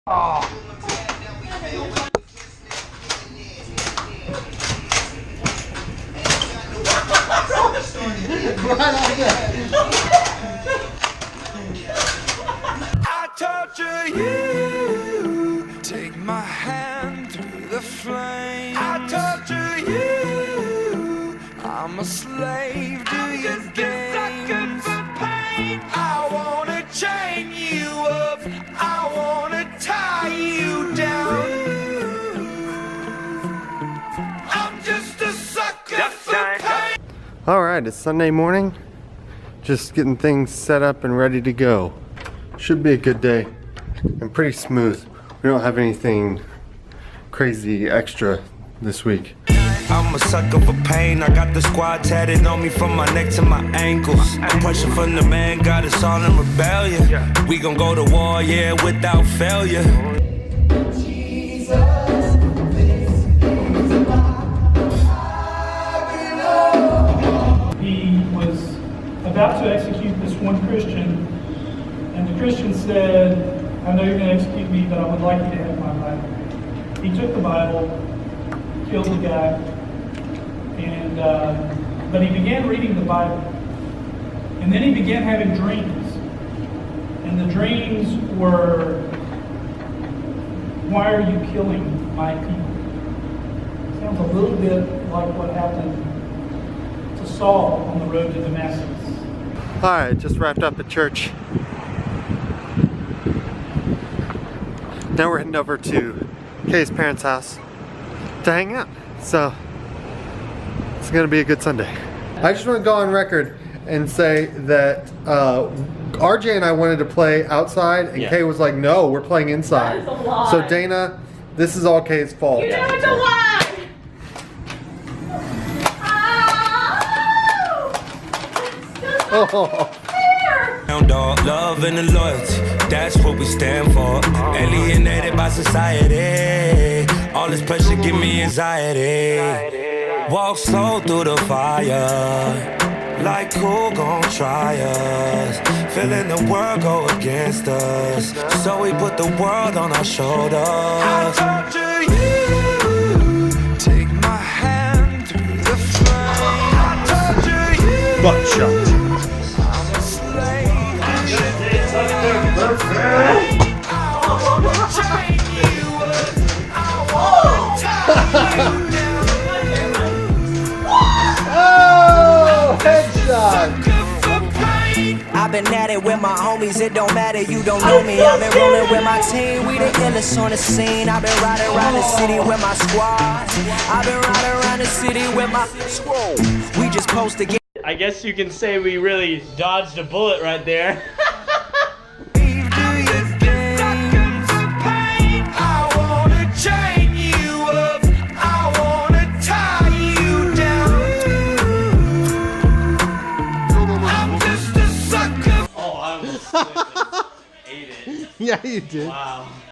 Oh. I torture you, take my hand through the flame. I torture you, I'm a slave to your games. I wanna chain you up, I wanna tie you down. I'm just a sucker for pain. Alright, it's Sunday morning. Just getting things set up and ready to go. Should be a good day and pretty smooth. We don't have anything crazy extra this week. I'm a sucker for pain. I got the squad tatted on me from my neck to my ankles. The pressure from the man got us all in rebellion. We gon' go to war, yeah, without failure. He was about to execute this one Christian, and the Christian said, I know you're going to execute me, but I would like you to have my Bible. He took the Bible, killed the guy, and but he began reading the Bible. And then he began having dreams. And the dreams were, why are you killing my people? Sounds a little bit like what happened to Saul on the road to Damascus. Alright, just wrapped up at church. Now we're heading over to Kay's parents' house to hang out. So it's gonna be a good Sunday. I just want to go on record and say that RJ and I wanted to play outside, and Kay was like, "No, we're playing inside." That is a lie. So Dana, this is all Kay's fault. You know it's a lie! Oh. Dog, love and the loyalty, that's what we stand for. Alienated by society, all this pressure give me anxiety. Walk slow through the fire, like who gon' try us? Feeling the world go against us, so we put the world on our shoulders. I torture you, take my hand through the flame. I torture you. Buckshot. Oh, headshot! I've been at it with my homies, it don't matter, you don't know me. I've been rolling with my team, we the illest on the scene. I've been riding around the city with my squad. I've been riding around the city with my squad. We just post to get. I guess you can say we really dodged a bullet right there. Yeah, you did. Wow.